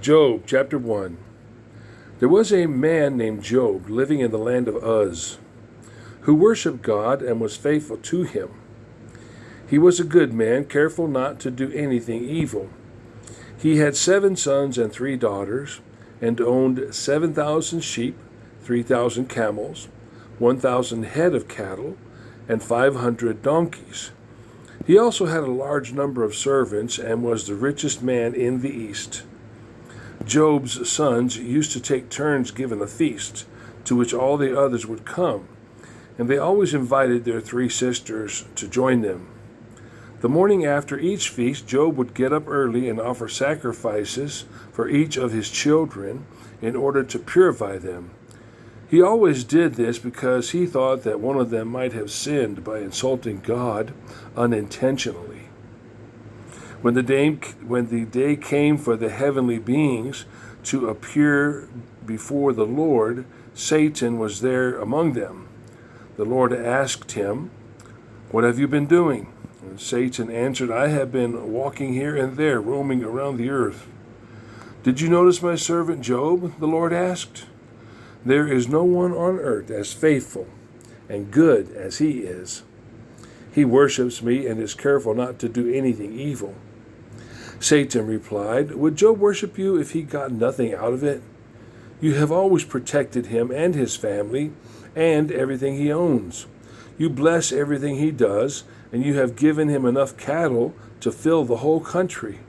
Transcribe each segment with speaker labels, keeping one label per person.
Speaker 1: Job chapter 1. There was a man named Job living in the land of Uz, who worshiped God and was faithful to him. He was a good man, careful not to do anything evil. He had 7 sons and 3 daughters, and owned 7,000 sheep, 3,000 camels, 1,000 head of cattle, and 500 donkeys. He also had a large number of servants and was the richest man in the East. Job's sons used to take turns giving a feast, to which all the others would come, and they always invited their 3 sisters to join them. The morning after each feast, Job would get up early and offer sacrifices for each of his children in order to purify them. He always did this because he thought that one of them might have sinned by insulting God unintentionally. When the day came for the heavenly beings to appear before the Lord, Satan was there among them. The Lord asked him, "What have you been doing?" And Satan answered, "I have been walking here and there, roaming around the earth." "Did you notice my servant Job?" the Lord asked. "There is no one on earth as faithful and good as he is. He worships me and is careful not to do anything evil." Satan replied, "Would Job worship you if he got nothing out of it? You have always protected him and his family and everything he owns. You bless everything he does, and you have given him enough cattle to fill the whole country.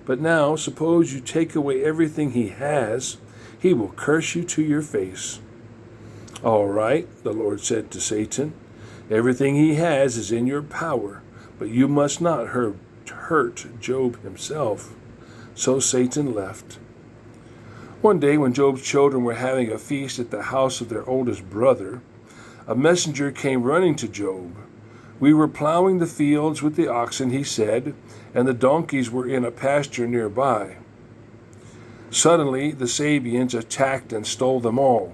Speaker 1: But now, suppose you take away everything he has, he will curse you to your face." "All right," the Lord said to Satan, "everything he has is in your power, but you must not hurt Job himself." So Satan left. One day, when Job's children were having a feast at the house of their oldest brother, a messenger came running to Job. "We were plowing the fields with the oxen," he said, "and the donkeys were in a pasture nearby. Suddenly, the Sabeans attacked and stole them all.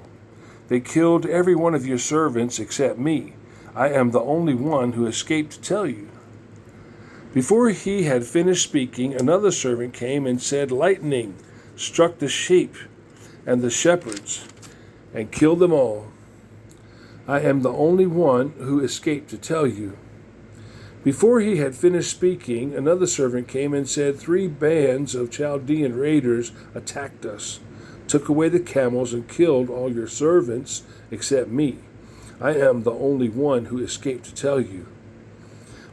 Speaker 1: They killed every one of your servants except me. I am the only one who escaped to tell you." Before he had finished speaking, another servant came and said, "Lightning struck the sheep and the shepherds and killed them all. I am the only one who escaped to tell you." Before he had finished speaking, another servant came and said, "3 bands of Chaldean raiders attacked us, took away the camels, and killed all your servants except me. I am the only one who escaped to tell you."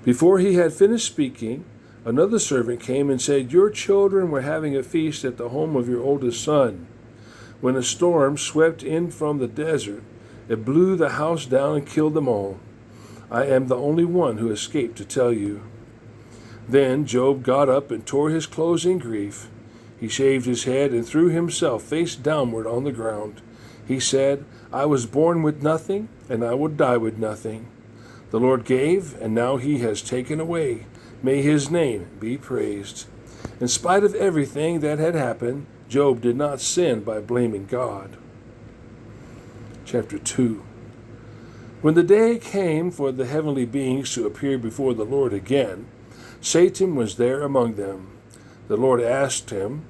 Speaker 1: Before he had finished speaking, another servant came and said, "Your children were having a feast at the home of your oldest son. When a storm swept in from the desert, it blew the house down and killed them all. I am the only one who escaped to tell you." Then Job got up and tore his clothes in grief. He shaved his head and threw himself face downward on the ground. He said, "I was born with nothing, and I will die with nothing. The Lord gave, and now he has taken away. May his name be praised." In spite of everything that had happened, Job did not sin by blaming God. Chapter 2. When the day came for the heavenly beings to appear before the Lord again, Satan was there among them. The Lord asked him,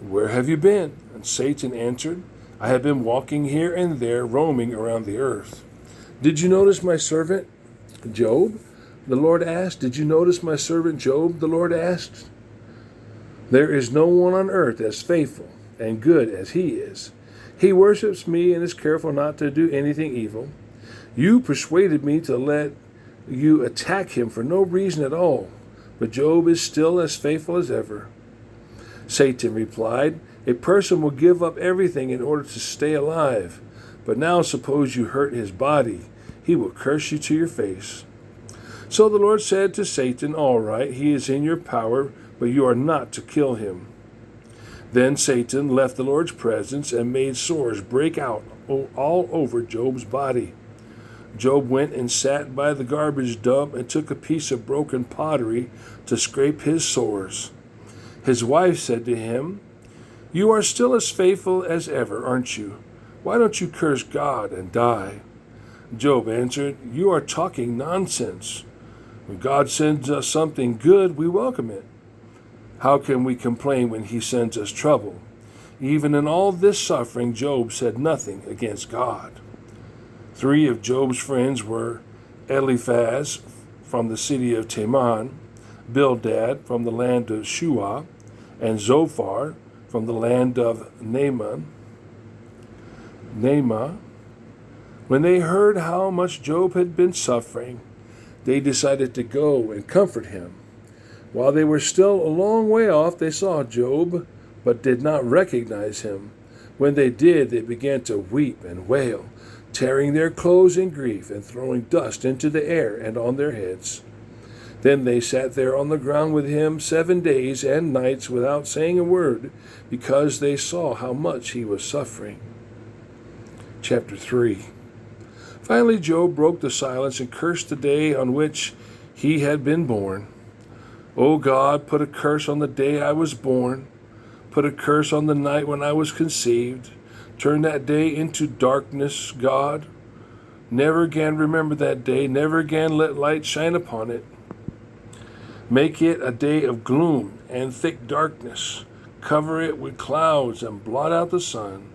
Speaker 1: "Where have you been?" And Satan answered, "I have been walking here and there, roaming around the earth." "Did you notice my servant Job?" the Lord asked. "Did you notice my servant Job?" the Lord asked. "There is no one on earth as faithful and good as he is. He worships me and is careful not to do anything evil. You persuaded me to let you attack him for no reason at all, but Job is still as faithful as ever." Satan replied, "A person will give up everything in order to stay alive, but now suppose you hurt his body. He will curse you to your face." So the Lord said to Satan, "All right, he is in your power, but you are not to kill him." Then Satan left the Lord's presence and made sores break out all over Job's body. Job went and sat by the garbage dump and took a piece of broken pottery to scrape his sores. His wife said to him, "You are still as faithful as ever, aren't you? Why don't you curse God and die?" Job answered, "You are talking nonsense. When God sends us something good, we welcome it. How can we complain when he sends us trouble? Even in all this suffering, Job said nothing against God. 3 of Job's friends were Eliphaz from the city of Teman, Bildad from the land of Shuah, and Zophar from the land of Naaman. When they heard how much Job had been suffering, they decided to go and comfort him. While they were still a long way off, they saw Job, but did not recognize him. When they did, they began to weep and wail, tearing their clothes in grief and throwing dust into the air and on their heads. Then they sat there on the ground with him 7 days and nights without saying a word, because they saw how much he was suffering. Chapter 3. Finally, Job broke the silence and cursed the day on which he had been born. O God, put a curse on the day I was born. Put a curse on the night when I was conceived. Turn that day into darkness, God. Never again remember that day. Never again let light shine upon it. Make it a day of gloom and thick darkness. Cover it with clouds and blot out the sun.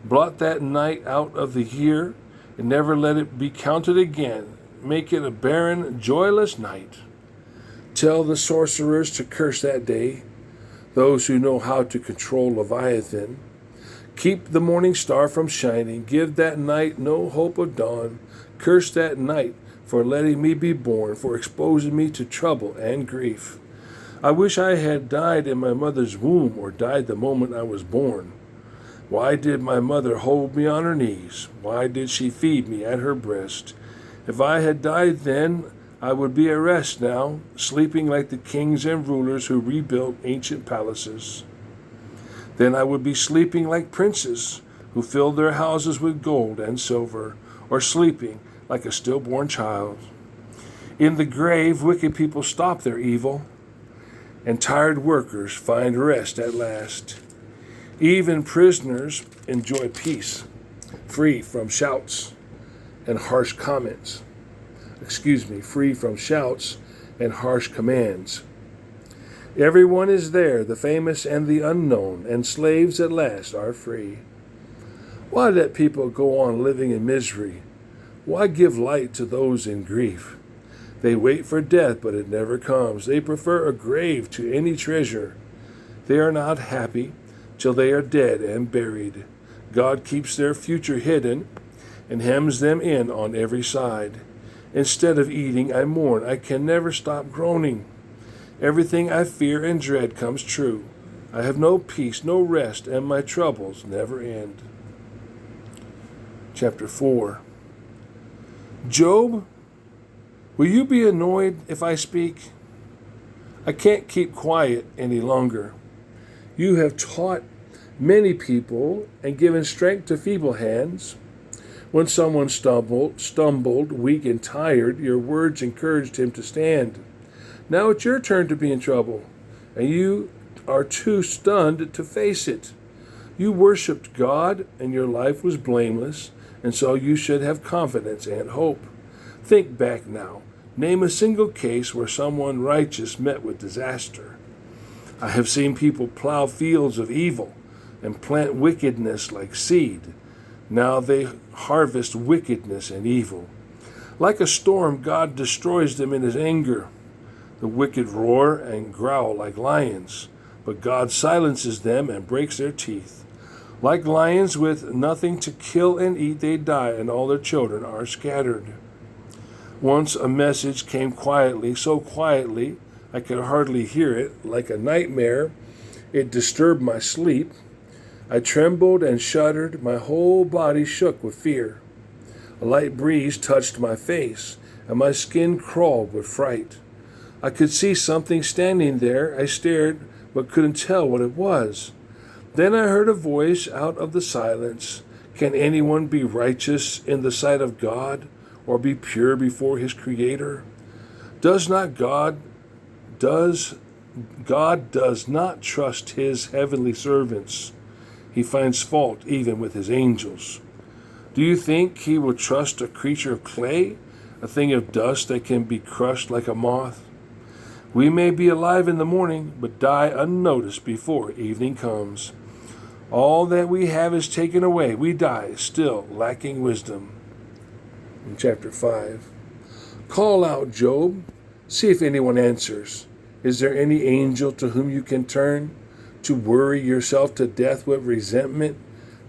Speaker 1: Blot that night out of the year and never let it be counted again. Make it a barren, joyless night. Tell the sorcerers to curse that day, those who know how to control Leviathan. Keep the morning star from shining. Give that night no hope of dawn. Curse that night for letting me be born, for exposing me to trouble and grief. I wish I had died in my mother's womb, or died the moment I was born. Why did my mother hold me on her knees? Why did she feed me at her breast? If I had died then, I would be at rest now, sleeping like the kings and rulers who rebuilt ancient palaces. Then I would be sleeping like princes who filled their houses with gold and silver, or sleeping like a stillborn child. In the grave, wicked people stop their evil, and tired workers find rest at last. Even prisoners enjoy peace, free from shouts and harsh comments. Free from shouts and harsh commands. Everyone is there, the famous and the unknown, and slaves at last are free. Why let people go on living in misery? Why give light to those in grief? They wait for death, but it never comes. They prefer a grave to any treasure. They are not happy till they are dead and buried. God keeps their future hidden and hems them in on every side. Instead of eating, I mourn. I can never stop groaning. Everything I fear and dread comes true. I have no peace, no rest, and my troubles never end. Chapter 4. Job, will you be annoyed if I speak? I can't keep quiet any longer. You have taught many people and given strength to feeble hands. When someone stumbled, weak and tired, your words encouraged him to stand. Now it's your turn to be in trouble, and you are too stunned to face it. You worshipped God, and your life was blameless, and so you should have confidence and hope. Think back now. Name a single case where someone righteous met with disaster. I have seen people plow fields of evil and plant wickedness like seed. Now they harvest wickedness and evil. Like a storm, God destroys them in his anger. The wicked roar and growl like lions, but God silences them and breaks their teeth. Like lions with nothing to kill and eat, they die, and all their children are scattered. Once a message came quietly, so quietly I could hardly hear it. Like a nightmare, it disturbed my sleep. I trembled and shuddered. My whole body shook with fear. A light breeze touched my face, and my skin crawled with fright. I could see something standing there. I stared, but couldn't tell what it was. Then I heard a voice out of the silence. Can anyone be righteous in the sight of God, or be pure before his Creator? God does not trust his heavenly servants. He finds fault even with his angels. Do you think he will trust a creature of clay, a thing of dust that can be crushed like a moth? We may be alive in the morning, but die unnoticed before evening comes. All that we have is taken away. We die, still lacking wisdom. In chapter 5. Call out, Job. See if anyone answers. Is there any angel to whom you can turn? To worry yourself to death with resentment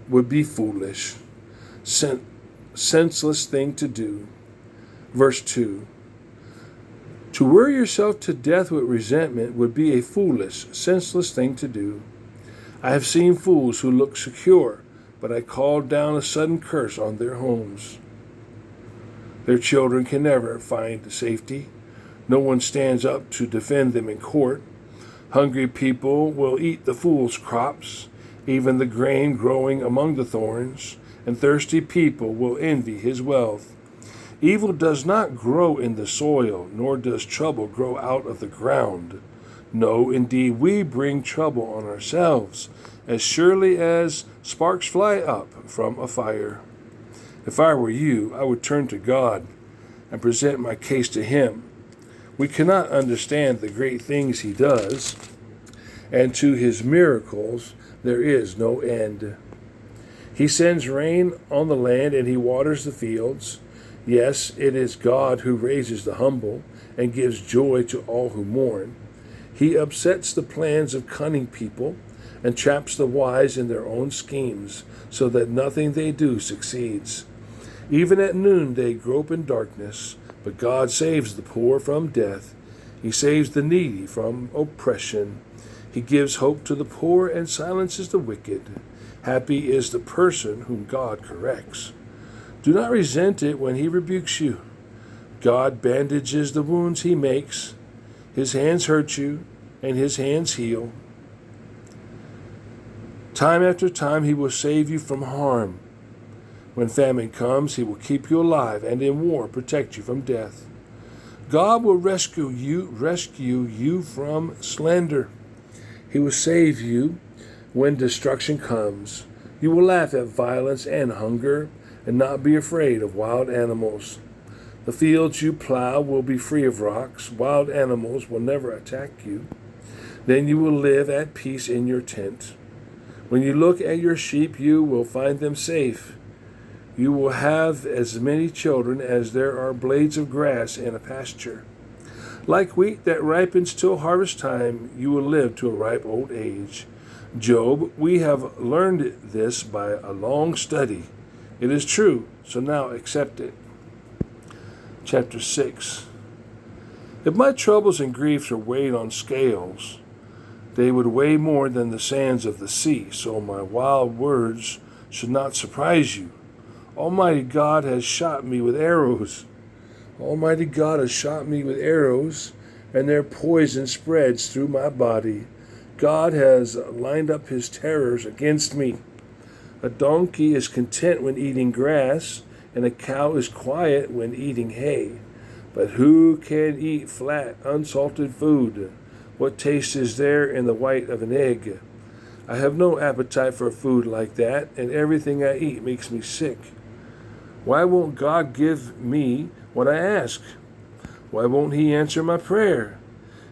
Speaker 1: would be foolish. Senseless thing to do. Verse 2. To worry yourself to death with resentment would be a foolish, senseless thing to do. I have seen fools who look secure, but I called down a sudden curse on their homes. Their children can never find safety. No one stands up to defend them in court. Hungry people will eat the fool's crops, even the grain growing among the thorns, and thirsty people will envy his wealth. Evil does not grow in the soil, nor does trouble grow out of the ground. No, indeed, we bring trouble on ourselves, as surely as sparks fly up from a fire. If I were you, I would turn to God and present my case to Him. We cannot understand the great things He does, and to His miracles there is no end. He sends rain on the land and He waters the fields. Yes, it is God who raises the humble and gives joy to all who mourn. He upsets the plans of cunning people and traps the wise in their own schemes, so that nothing they do succeeds. Even at noon they grope in darkness, but God saves the poor from death. He saves the needy from oppression. He gives hope to the poor and silences the wicked. Happy is the person whom God corrects. Do not resent it when He rebukes you. God bandages the wounds He makes. His hands hurt you, and His hands heal. Time after time He will save you from harm. When famine comes, He will keep you alive, and in war protect you from death. God will rescue you from slander. He will save you when destruction comes. You will laugh at violence and hunger, and not be afraid of wild animals. The fields you plow will be free of rocks. Wild animals will never attack you. Then you will live at peace in your tent. When you look at your sheep, you will find them safe. You will have as many children as there are blades of grass in a pasture. Like wheat that ripens till harvest time, you will live to a ripe old age. Job, we have learned this by a long study. It is true, so now accept it. Chapter 6. If my troubles and griefs are weighed on scales, they would weigh more than the sands of the sea, so my wild words should not surprise you. Almighty God has shot me with arrows. Almighty God has shot me with arrows, and their poison spreads through my body. God has lined up His terrors against me. A donkey is content when eating grass, and a cow is quiet when eating hay. But who can eat flat, unsalted food? What taste is there in the white of an egg? I have no appetite for food like that, and everything I eat makes me sick. Why won't God give me what I ask? Why won't He answer my prayer?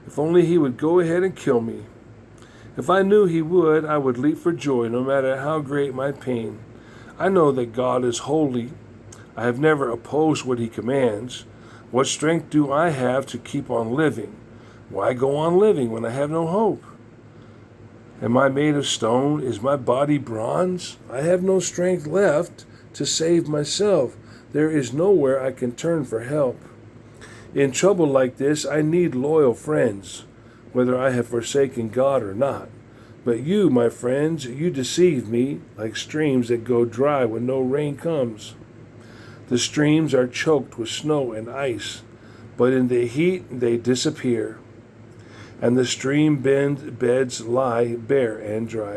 Speaker 1: If only He would go ahead and kill me. If I knew He would, I would leap for joy no matter how great my pain. I know that God is holy. I have never opposed what He commands. What strength do I have to keep on living? Why go on living when I have no hope? Am I made of stone? Is my body bronze? I have no strength left to save myself. There is nowhere I can turn for help. In trouble like this, I need loyal friends, whether I have forsaken God or not. But you, my friends, you deceive me like streams that go dry when no rain comes. The streams are choked with snow and ice, but in the heat they disappear. And the stream beds lie bare and dry.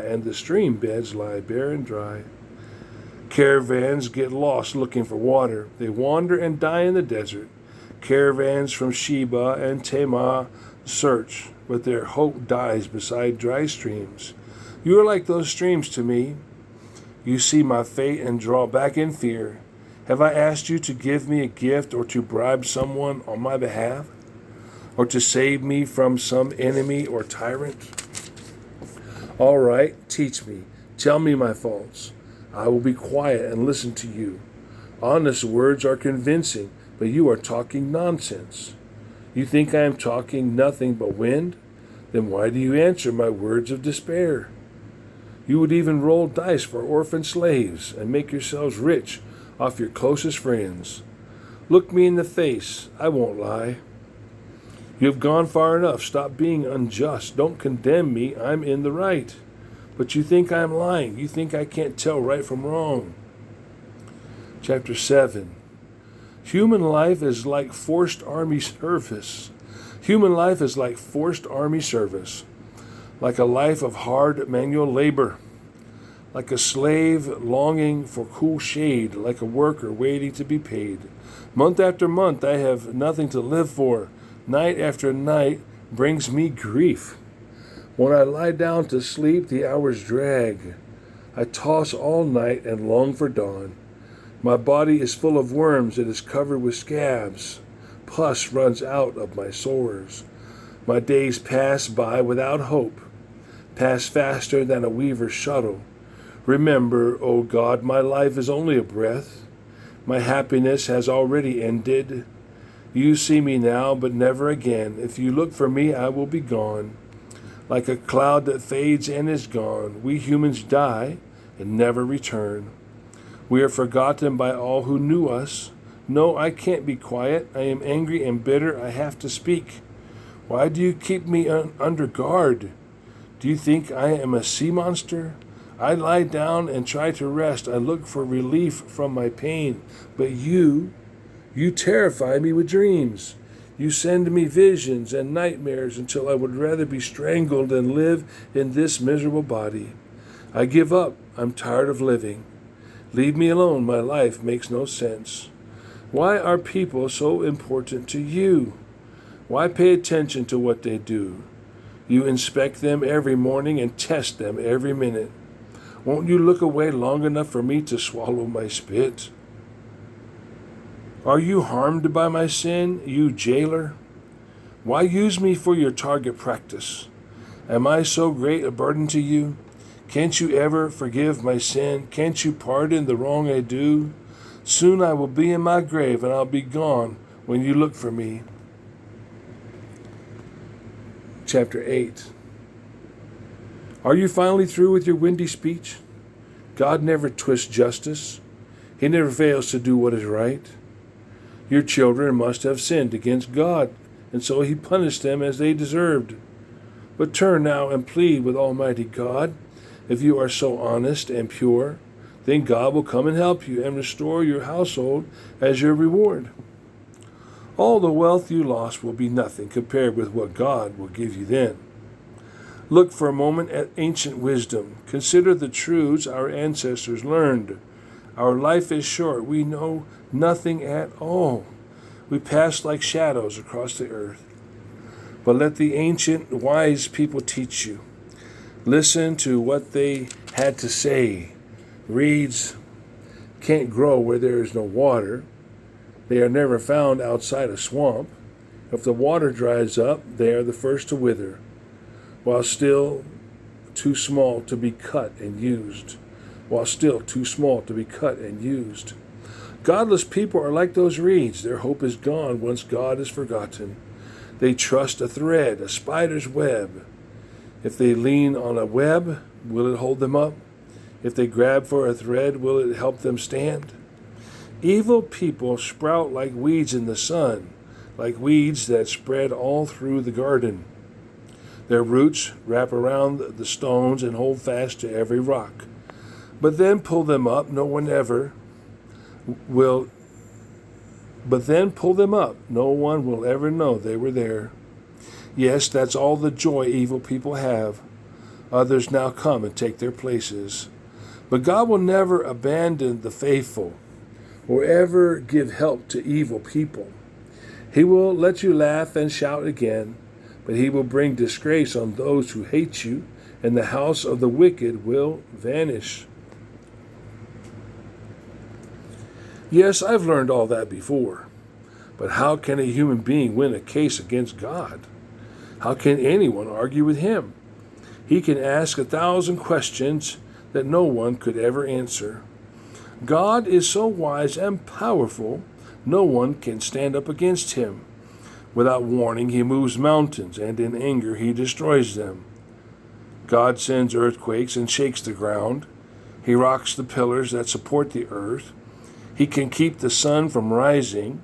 Speaker 1: Caravans get lost looking for water. They wander and die in the desert. Caravans from Sheba and Tema search, but their hope dies beside dry streams. You are like those streams to me. You see my fate and draw back in fear. Have I asked you to give me a gift or to bribe someone on my behalf? Or to save me from some enemy or tyrant? All right, teach me. Tell me my faults. I will be quiet and listen to you. Honest words are convincing, but you are talking nonsense. You think I am talking nothing but wind? Then why do you answer my words of despair? You would even roll dice for orphan slaves and make yourselves rich off your closest friends. Look me in the face. I won't lie. You have gone far enough. Stop being unjust. Don't condemn me. I'm in the right. But you think I'm lying. You think I can't tell right from wrong. Chapter 7. Human life is like forced army service. Human life is like forced army service. Like a life of hard manual labor. Like a slave longing for cool shade. Like a worker waiting to be paid. Month after month I have nothing to live for. Night after night brings me grief. When I lie down to sleep, the hours drag. I toss all night and long for dawn. My body is full of worms. It is covered with scabs. Pus runs out of my sores. My days pass by without hope, pass faster than a weaver's shuttle. Remember, O God, my life is only a breath. My happiness has already ended. You see me now, but never again. If you look for me, I will be gone. Like a cloud that fades and is gone, we humans die and never return. We are forgotten by all who knew us. No, I can't be quiet. I am angry and bitter. I have to speak. Why do you keep me under guard? Do you think I am a sea monster? I lie down and try to rest. I look for relief from my pain. But you terrify me with dreams. You send me visions and nightmares until I would rather be strangled than live in this miserable body. I give up. I'm tired of living. Leave me alone. My life makes no sense. Why are people so important to you? Why pay attention to what they do? You inspect them every morning and test them every minute. Won't you look away long enough for me to swallow my spit? Are you harmed by my sin, you jailer? Why use me for your target practice? Am I so great a burden to you? Can't you ever forgive my sin? Can't you pardon the wrong I do? Soon I will be in my grave and I'll be gone when you look for me. Chapter 8. Are you finally through with your windy speech? God never twists justice. He never fails to do what is right. Your children must have sinned against God, and so he punished them as they deserved. But turn now and plead with Almighty God. If you are so honest and pure, then God will come and help you and restore your household as your reward. All the wealth you lost will be nothing compared with what God will give you then. Look for a moment at ancient wisdom. Consider the truths our ancestors learned. Our life is short. We know nothing at all. We pass like shadows across the earth. But let the ancient wise people teach you. Listen to what they had to say. Reeds can't grow where there is no water. They are never found outside a swamp. If the water dries up, they are the first to wither, while still too small to be cut and used. Godless people are like those reeds. Their hope is gone once God is forgotten. They trust a thread, a spider's web. If they lean on a web, will it hold them up? If they grab for a thread, will it help them stand? Evil people sprout like weeds in the sun, like weeds that spread all through the garden. Their roots wrap around the stones and hold fast to every rock. But then pull them up, no one will ever know they were there. Yes, that's all the joy evil people have. Others now come and take their places. But God will never abandon the faithful or ever give help to evil people. He will let you laugh and shout again, but he will bring disgrace on those who hate you, and the house of the wicked will vanish. Yes, I've learned all that before, but how can a human being win a case against God? How can anyone argue with him? He can ask 1,000 questions, that no one could ever answer. God is so wise and powerful, no one can stand up against him. Without warning, he moves mountains, and in anger, he destroys them. God sends earthquakes and shakes the ground. He rocks the pillars that support the earth. He can keep the sun from rising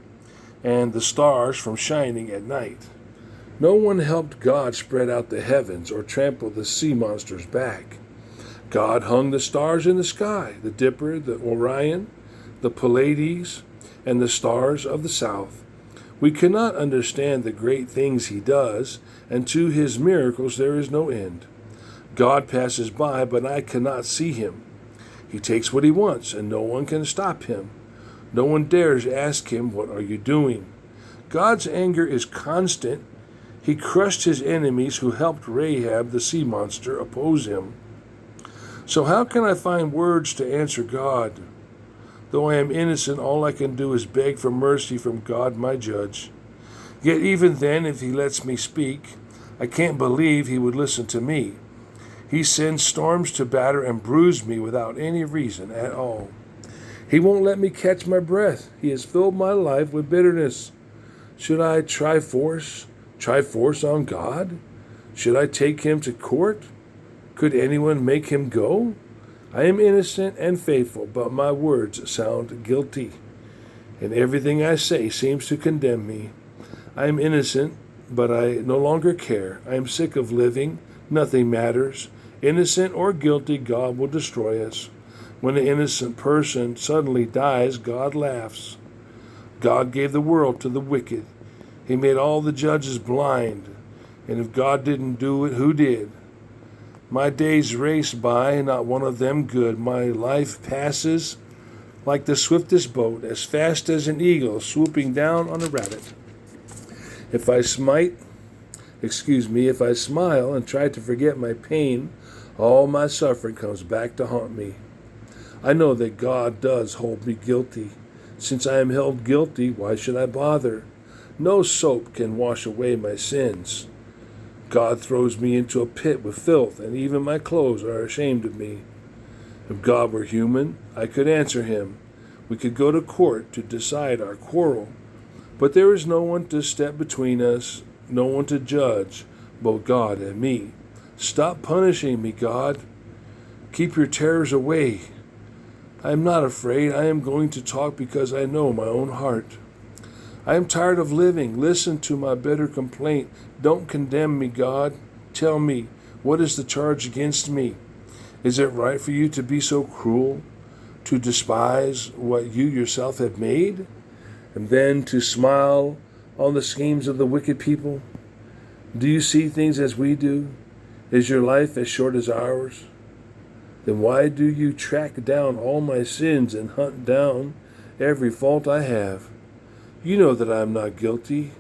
Speaker 1: and the stars from shining at night. No one helped God spread out the heavens or trample the sea monsters back. God hung the stars in the sky, the Dipper, the Orion, the Pleiades, and the stars of the south. We cannot understand the great things he does, and to his miracles there is no end. God passes by, but I cannot see him. He takes what he wants, and no one can stop him. No one dares ask him, "What are you doing?" God's anger is constant. He crushed his enemies who helped Rahab the sea monster oppose him. So how can I find words to answer God? Though I am innocent, all I can do is beg for mercy from God, my judge. Yet even then, if he lets me speak, I can't believe he would listen to me. He sends storms to batter and bruise me without any reason at all. He won't let me catch my breath. He has filled my life with bitterness. Should I try force on God? Should I take him to court? Could anyone make him go? I am innocent and faithful, but my words sound guilty, and everything I say seems to condemn me. I am innocent, but I no longer care. I am sick of living. Nothing matters. Innocent or guilty, God will destroy us. When an innocent person suddenly dies, God laughs. God gave the world to the wicked. He made all the judges blind. And if God didn't do it, who did? My days race by, not one of them good. My life passes like the swiftest boat, as fast as an eagle swooping down on a rabbit. If I smile and try to forget my pain, all my suffering comes back to haunt me. I know that God does hold me guilty. Since I am held guilty, why should I bother? No soap can wash away my sins. God throws me into a pit with filth, and even my clothes are ashamed of me. If God were human, I could answer him. We could go to court to decide our quarrel. But there is no one to step between us, no one to judge, both God and me. Stop punishing me, God. Keep your terrors away. I am not afraid. I am going to talk because I know my own heart. I am tired of living. Listen to my bitter complaint. Don't condemn me, God. Tell me, what is the charge against me? Is it right for you to be so cruel, to despise what you yourself have made, and then to smile on the schemes of the wicked people? Do you see things as we do? Is your life as short as ours? Then why do you track down all my sins and hunt down every fault I have? You know that I am not guilty,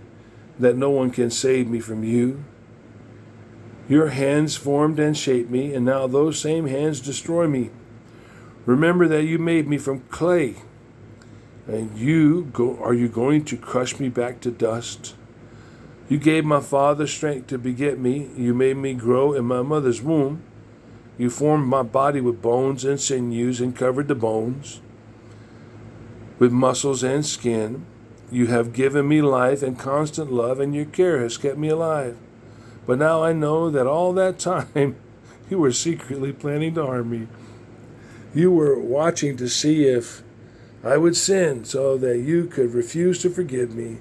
Speaker 1: that no one can save me from you. Your hands formed and shaped me, and now those same hands destroy me. Remember that you made me from clay, and are you going to crush me back to dust? You gave my father strength to beget me. You made me grow in my mother's womb. You formed my body with bones and sinews and covered the bones with muscles and skin. You have given me life and constant love, and your care has kept me alive. But now I know that all that time you were secretly planning to harm me. You were watching to see if I would sin so that you could refuse to forgive me.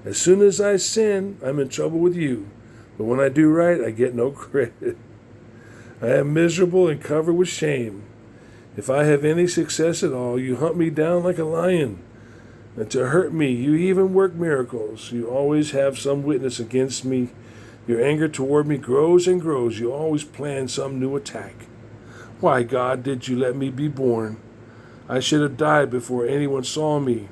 Speaker 1: As soon as I sin, I'm in trouble with you. But when I do right, I get no credit. I am miserable and covered with shame. If I have any success at all, you hunt me down like a lion. And to hurt me, you even work miracles. You always have some witness against me. Your anger toward me grows and grows. You always plan some new attack. Why, God, did you let me be born? I should have died before anyone saw me.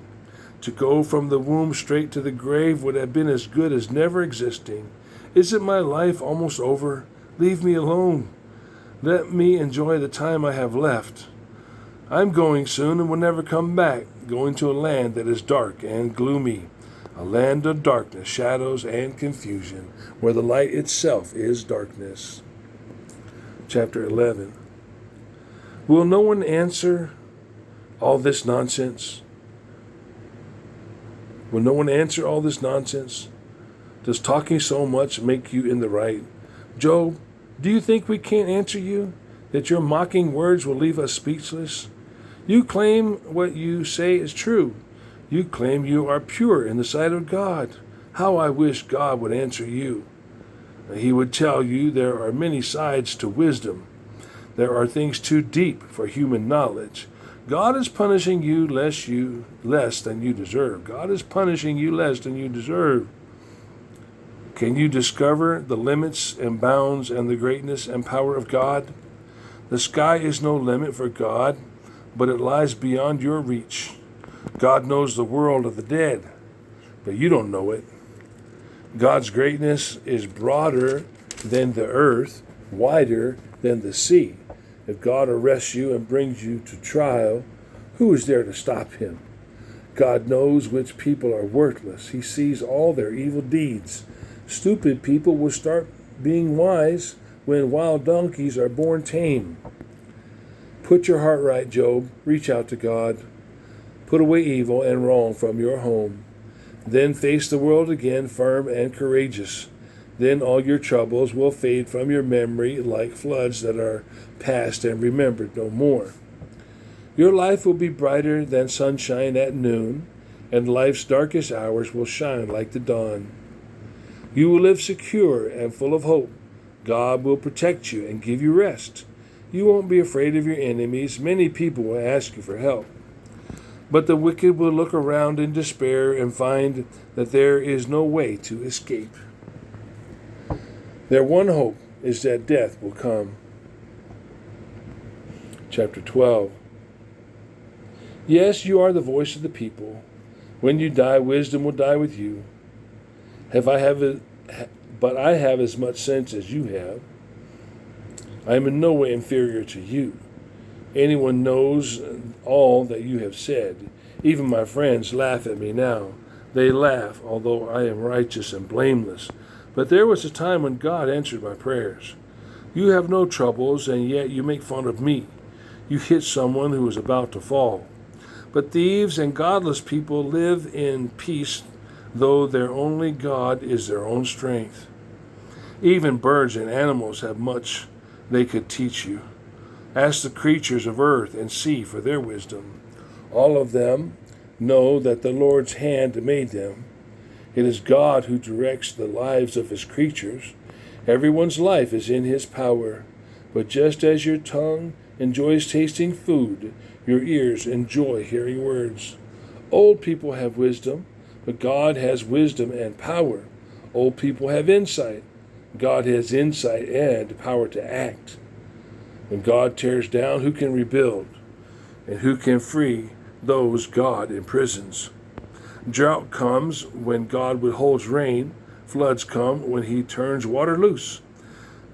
Speaker 1: To go from the womb straight to the grave would have been as good as never existing. Isn't my life almost over? Leave me alone. Let me enjoy the time I have left. I'm going soon and will never come back, going to a land that is dark and gloomy, a land of darkness, shadows, and confusion, where the light itself is darkness. Chapter 11. Will no one answer all this nonsense? Will no one answer all this nonsense? Does talking so much make you in the right? Job, do you think we can't answer you? That your mocking words will leave us speechless? You claim what you say is true. You claim you are pure in the sight of God. How I wish God would answer you. He would tell you there are many sides to wisdom. There are things too deep for human knowledge. God is punishing you less than you deserve. God is punishing you less than you deserve. Can you discover the limits and bounds and the greatness and power of God? The sky is no limit for God, but it lies beyond your reach. God knows the world of the dead, but you don't know it. God's greatness is broader than the earth, wider than the sea. If God arrests you and brings you to trial, who is there to stop him? God knows which people are worthless. He sees all their evil deeds. Stupid people will start being wise when wild donkeys are born tame. Put your heart right, Job. Reach out to God. Put away evil and wrong from your home. Then face the world again, firm and courageous. Then all your troubles will fade from your memory like floods that are past and remembered no more. Your life will be brighter than sunshine at noon, and life's darkest hours will shine like the dawn. You will live secure and full of hope. God will protect you and give you rest. You won't be afraid of your enemies. Many people will ask you for help. But the wicked will look around in despair and find that there is no way to escape. Their one hope is that death will come. Chapter 12. Yes, you are the voice of the people. When you die, wisdom will die with you. But I have as much sense as you have. I am in no way inferior to you. Anyone knows all that you have said. Even my friends laugh at me now. They laugh, although I am righteous and blameless. But there was a time when God answered my prayers. You have no troubles, and yet you make fun of me. You hit someone who is about to fall. But thieves and godless people live in peace, though their only God is their own strength. Even birds and animals have much they could teach you. Ask the creatures of earth and sea for their wisdom. All of them know that the Lord's hand made them. It is God who directs the lives of his creatures. Everyone's life is in his power. But just as your tongue enjoys tasting food, your ears enjoy hearing words. Old people have wisdom, but God has wisdom and power. Old people have insight. God has insight and power to act. When God tears down, who can rebuild? And who can free those God imprisons? Drought comes when God withholds rain. Floods come when he turns water loose.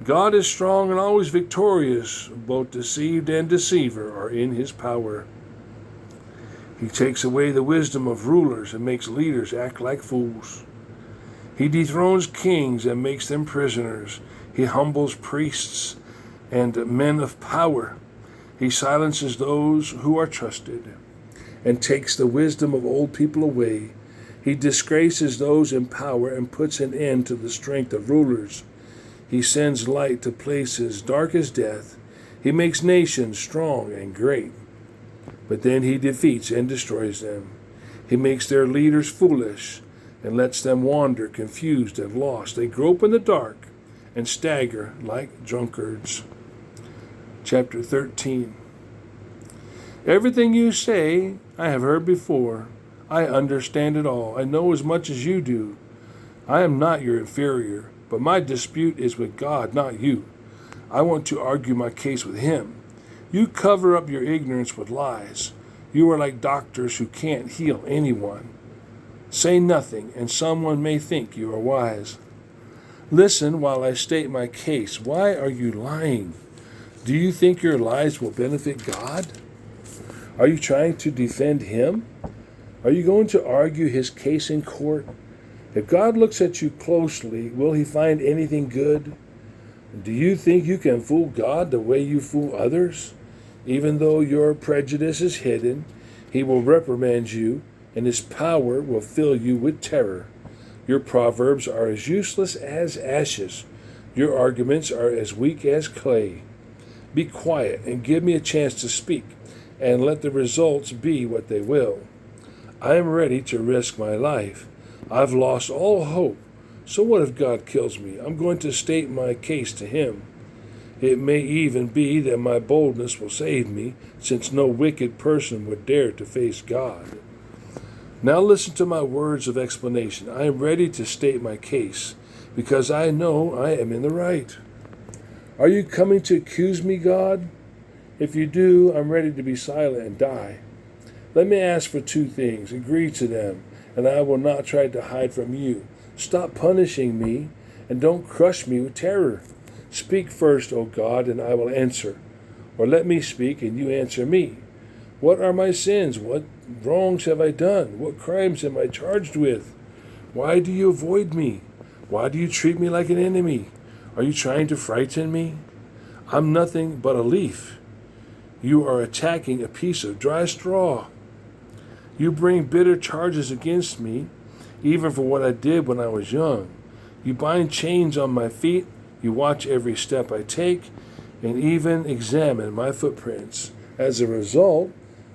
Speaker 1: God is strong and always victorious. Both deceived and deceiver are in his power. He takes away the wisdom of rulers and makes leaders act like fools. He dethrones kings and makes them prisoners. He humbles priests and men of power. He silences those who are trusted and takes the wisdom of old people away. He disgraces those in power and puts an end to the strength of rulers. He sends light to places dark as death. He makes nations strong and great. But then he defeats and destroys them. He makes their leaders foolish and lets them wander confused and lost. They grope in the dark and stagger like drunkards. Chapter 13. Everything you say I have heard before. I understand it all. I know as much as you do. I am not your inferior, but my dispute is with God, not you. I want to argue my case with him. You cover up your ignorance with lies. You are like doctors who can't heal anyone. Say nothing, and someone may think you are wise. Listen while I state my case. Why are you lying? Do you think your lies will benefit God? Are you trying to defend him? Are you going to argue his case in court? If God looks at you closely, will he find anything good? Do you think you can fool God the way you fool others? Even though your prejudice is hidden, he will reprimand you, and his power will fill you with terror. Your proverbs are as useless as ashes. Your arguments are as weak as clay. Be quiet and give me a chance to speak, and let the results be what they will. I am ready to risk my life. I've lost all hope. So what if God kills me? I'm going to state my case to him. It may even be that my boldness will save me, since no wicked person would dare to face God. Now listen to my words of explanation. I am ready to state my case, because I know I am in the right. Are you coming to accuse me, God? If you do, I'm ready to be silent and die. Let me ask for two things. Agree to them, and I will not try to hide from you. Stop punishing me, and don't crush me with terror. Speak first, O God, and I will answer. Or let me speak, and you answer me. What are my sins? What wrongs have I done? What crimes am I charged with? Why do you avoid me? Why do you treat me like an enemy? Are you trying to frighten me? I'm nothing but a leaf. You are attacking a piece of dry straw. You bring bitter charges against me, even for what I did when I was young. You bind chains on my feet. You watch every step I take, and even examine my footprints. As a result,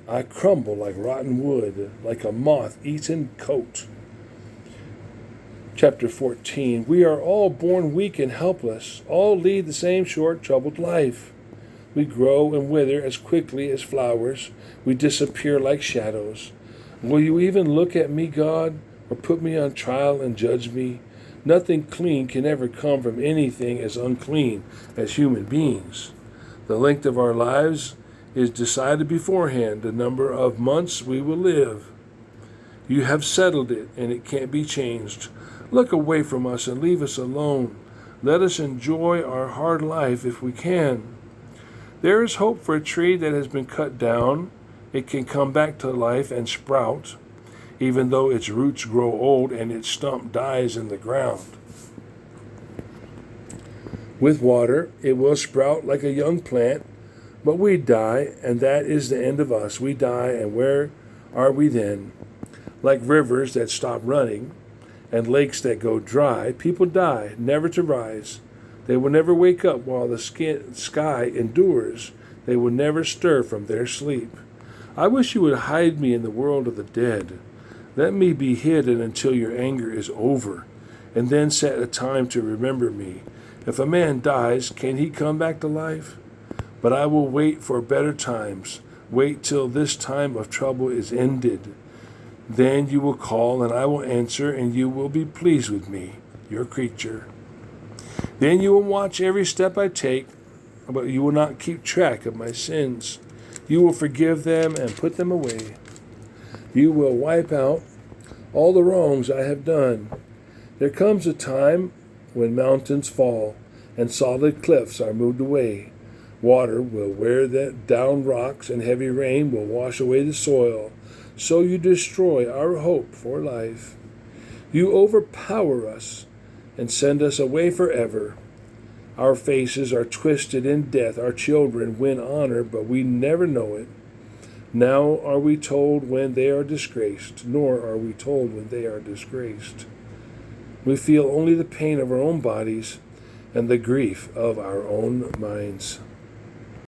Speaker 1: I crumble like rotten wood, like a moth-eaten coat. Chapter 14. We are all born weak and helpless. All lead the same short, troubled life. We grow and wither as quickly as flowers. We disappear like shadows. Will you even look at me, God, or put me on trial and judge me? Nothing clean can ever come from anything as unclean as human beings. The length of our lives is decided beforehand, the number of months we will live. You have settled it, and it can't be changed. Look away from us and leave us alone. Let us enjoy our hard life if we can. There is hope for a tree that has been cut down. It can come back to life and sprout, even though its roots grow old and its stump dies in the ground. With water, it will sprout like a young plant, but we die, and that is the end of us. We die, and where are we then? Like rivers that stop running and lakes that go dry, people die, never to rise. They will never wake up while the sky endures. They will never stir from their sleep. I wish you would hide me in the world of the dead. Let me be hidden until your anger is over, and then set a time to remember me. If a man dies, can he come back to life? But I will wait for better times. Wait till this time of trouble is ended. Then you will call, and I will answer, and you will be pleased with me, your creature. Then you will watch every step I take, but you will not keep track of my sins. You will forgive them and put them away. You will wipe out all the wrongs I have done. There comes a time when mountains fall and solid cliffs are moved away. Water will wear down rocks, and heavy rain will wash away the soil. So you destroy our hope for life. You overpower us and send us away forever. Our faces are twisted in death. Our children win honor, but we never know it. Now are we told when they are disgraced, nor are we told when they are disgraced. We feel only the pain of our own bodies and the grief of our own minds.